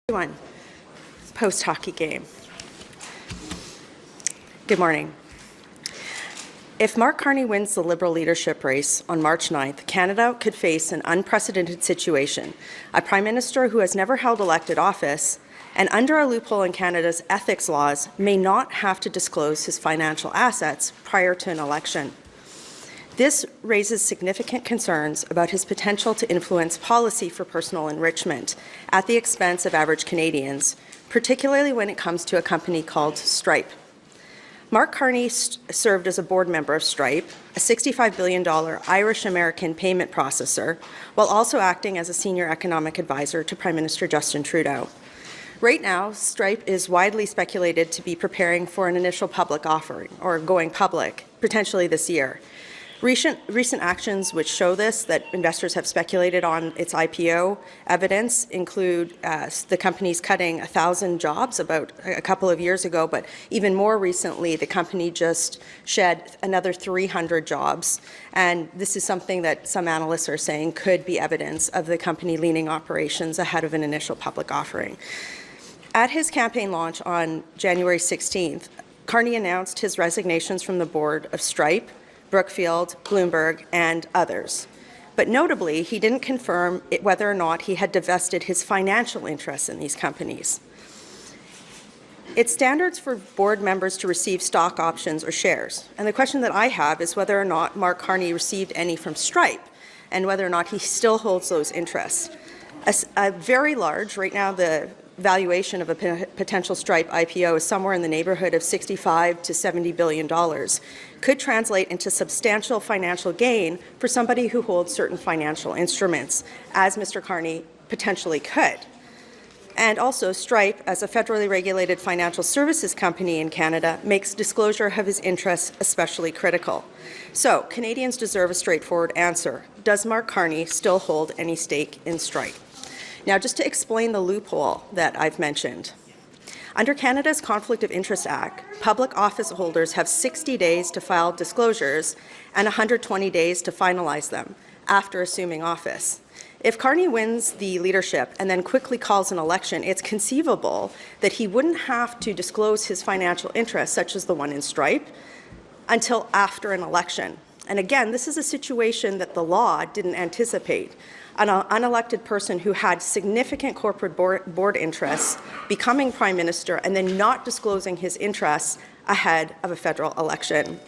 Everyone, post-hockey game. Good morning. If Mark Carney wins the Liberal leadership race on March 9th, Canada could face an unprecedented situation. A Prime Minister who has never held elected office and under a loophole in Canada's ethics laws may not have to disclose his financial assets prior to an election. This raises significant concerns about his potential to influence policy for personal enrichment at the expense of average Canadians, particularly when it comes to a company called Stripe. Mark Carney served as a board member of Stripe, a $65 billion Irish-American payment processor, while also acting as a senior economic advisor to Prime Minister Justin Trudeau. Right now, Stripe is widely speculated to be preparing for an initial public offering, or going public, potentially this year. Recent actions which show this, that investors have speculated on its IPO evidence, include the company's cutting 1,000 jobs about a couple of years ago, but even more recently, the company just shed another 300 jobs. And this is something that some analysts are saying could be evidence of the company leaning operations ahead of an initial public offering. At his campaign launch on January 16th, Carney announced his resignations from the board of Stripe, Brookfield, Bloomberg, and others. But notably, he didn't confirm whether or not he had divested his financial interests in these companies. It's standards for board members to receive stock options or shares. And the question that I have is whether or not Mark Carney received any from Stripe and whether or not he still holds those interests. A very large, right now the valuation of a potential Stripe IPO is somewhere in the neighborhood of $65 to $70 billion, could translate into substantial financial gain for somebody who holds certain financial instruments, as Mr. Carney potentially could. And also, Stripe, as a federally regulated financial services company in Canada, makes disclosure of his interests especially critical. So, Canadians deserve a straightforward answer. Does Mark Carney still hold any stake in Stripe? Now, just to explain the loophole that I've mentioned. Under Canada's Conflict of Interest Act, public office holders have 60 days to file disclosures and 120 days to finalize them after assuming office. If Carney wins the leadership and then quickly calls an election, it's conceivable that he wouldn't have to disclose his financial interests, such as the one in Stripe, until after an election. And again, this is a situation that the law didn't anticipate. An unelected person who had significant corporate board interests becoming Prime Minister and then not disclosing his interests ahead of a federal election.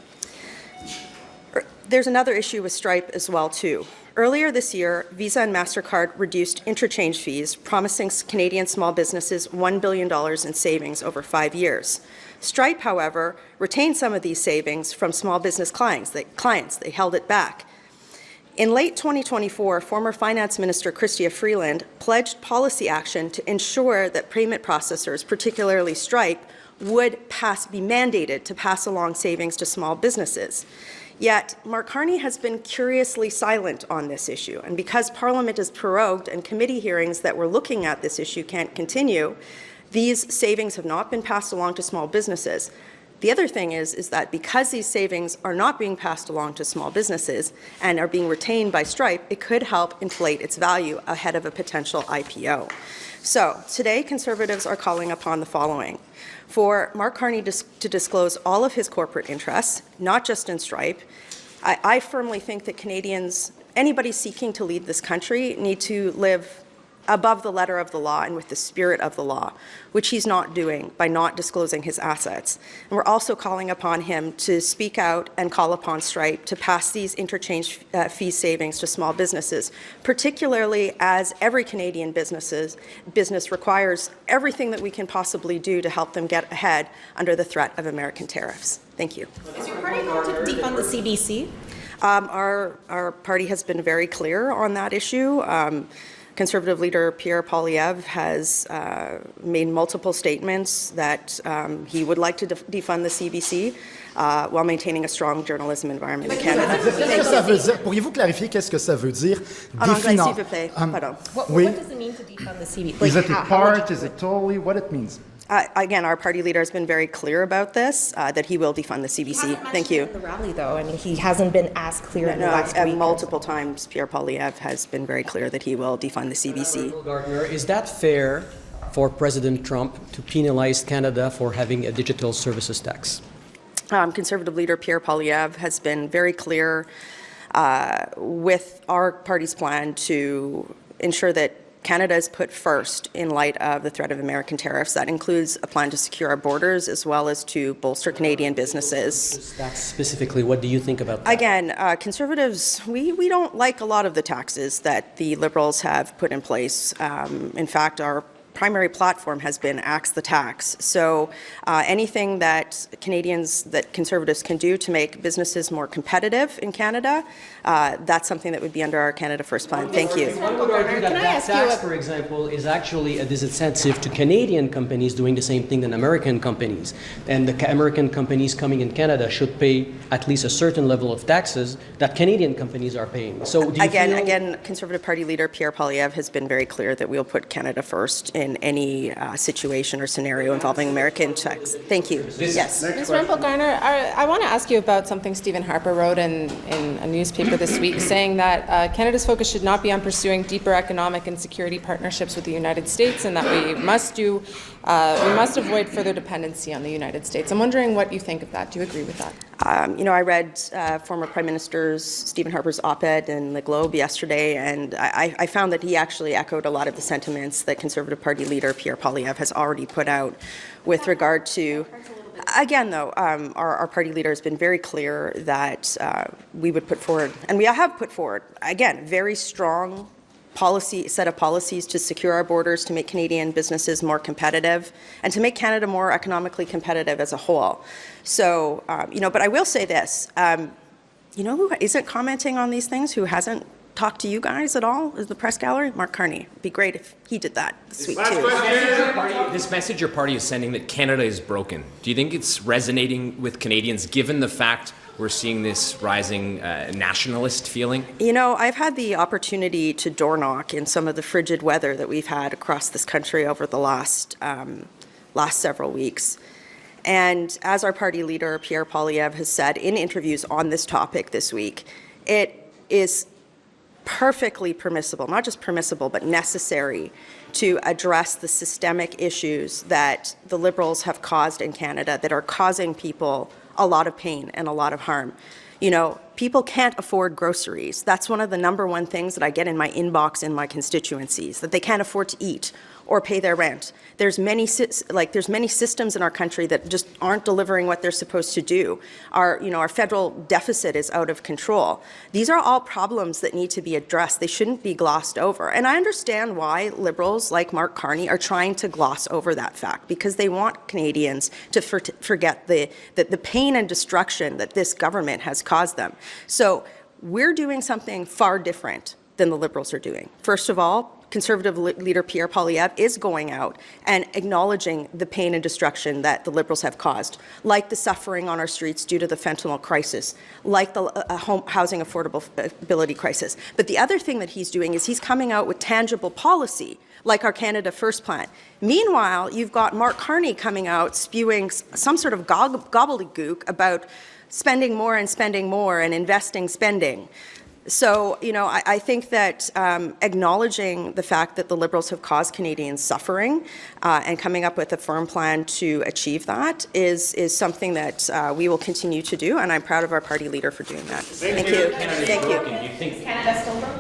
There's another issue with Stripe as well, too. Earlier this year, Visa and MasterCard reduced interchange fees, promising Canadian small businesses $1 billion in savings over 5 years. Stripe, however, retained some of these savings from small business clients. They held it back. In late 2024, former Finance Minister Chrystia Freeland pledged policy action to ensure that payment processors, particularly Stripe, would be mandated to pass along savings to small businesses. Yet, Mark Carney has been curiously silent on this issue, and because Parliament is prorogued and committee hearings that were looking at this issue can't continue, these savings have not been passed along to small businesses. The other thing is that because these savings are not being passed along to small businesses and are being retained by Stripe, it could help inflate its value ahead of a potential IPO. So today, Conservatives are calling upon the following: for Mark Carney to disclose all of his corporate interests, not just in Stripe. I firmly think that Canadians, anybody seeking to lead this country, need to live above the letter of the law and with the spirit of the law, which he's not doing by not disclosing his assets. And we're also calling upon him to speak out and call upon Stripe to pass these interchange fee savings to small businesses, particularly as every Canadian business requires everything that we can possibly do to help them get ahead under the threat of American tariffs. Thank you. Is your party going to defund the CBC? Our party has been very clear on that issue. Conservative leader Pierre has made multiple statements that he would like to defund the CBC while maintaining a strong journalism environment in Canada. Pourriez-vous clarifier qu'est-ce que ça veut dire? En anglais, s'il vous plaît. Pardon. What does it mean to defund the CBC? Is it part? Is it totally? What it means? Again, our party leader has been very clear about this, that he will defund the CBC. Thank you. At the rally, though, I mean, he hasn't been as clear in the last week. Multiple times, Pierre has been very clear that he will defund the CBC. Rempel-Gardner, is that fair for President Trump to penalize Canada for having a digital services tax? Conservative leader Pierre has been very clear with our party's plan to ensure that Canada is put first in light of the threat of American tariffs. That includes a plan to secure our borders as well as to bolster Canadian businesses. Tax specifically, what do you think about that? Again, Conservatives, we don't like a lot of the taxes that the Liberals have put in place. In fact, our primary platform has been axe the tax. So anything that Conservatives can do to make businesses more competitive in Canada, that's something that would be under our Canada First plan. Thank you. One would argue that that tax, for example, is actually a disincentive to Canadian companies doing the same thing than American companies. And the American companies coming in Canada should pay at least a certain level of taxes that Canadian companies are paying. So do you Again, Conservative Party leader Pierre has been very clear that we'll put Canada first in any situation or scenario involving American checks. Thank you. Yes. Ms. Rempel-Gardner, I want to ask you about something Stephen Harper wrote in a newspaper this week, saying that Canada's focus should not be on pursuing deeper economic and security partnerships with the United States, and that we must avoid further dependency on the United States. I'm wondering what you think of that. Do you agree with that? I read former Prime Minister Stephen Harper's op-ed in the Globe yesterday, and I found that he actually echoed a lot of the sentiments that Conservative Party leader Pierre has already put out with regard to. Again, though, our party leader has been very clear that we would put forward, and we have put forward, again, very strong set of policies to secure our borders, to make Canadian businesses more competitive, and to make Canada more economically competitive as a whole. So, but I will say this, who isn't commenting on these things, who hasn't talked to you guys at all, is the press gallery? Mark Carney. It'd be great if he did that this week, too. This message your party is sending that Canada is broken, do you think it's resonating with Canadians, given the fact we're seeing this rising nationalist feeling? I've had the opportunity to door knock in some of the frigid weather that we've had across this country over the last several weeks. And as our party leader, Pierre has said in interviews on this topic this week, it is perfectly permissible, not just permissible, but necessary to address the systemic issues that the Liberals have caused in Canada that are causing people a lot of pain and a lot of harm. People can't afford groceries. That's one of the #1 things that I get in my inbox in my constituencies, that they can't afford to eat or pay their rent. There's many systems in our country that just aren't delivering what they're supposed to do. Our federal deficit is out of control. These are all problems that need to be addressed. They shouldn't be glossed over. And I understand why Liberals like Mark Carney are trying to gloss over that fact, because they want Canadians to forget the pain and destruction that this government has caused them. So we're doing something far different than the Liberals are doing. First of all, Conservative leader Pierre is going out and acknowledging the pain and destruction that the Liberals have caused, like the suffering on our streets due to the fentanyl crisis, like the housing affordability crisis. But the other thing that he's doing is he's coming out with tangible policy, like our Canada First plan. Meanwhile, you've got Mark Carney coming out spewing some sort of gobbledygook about spending more and investing spending. So, I think that acknowledging the fact that the Liberals have caused Canadians suffering and coming up with a firm plan to achieve that is something that we will continue to do, and I'm proud of our party leader for doing that. Thank you. Thank you. Is Canada still broken?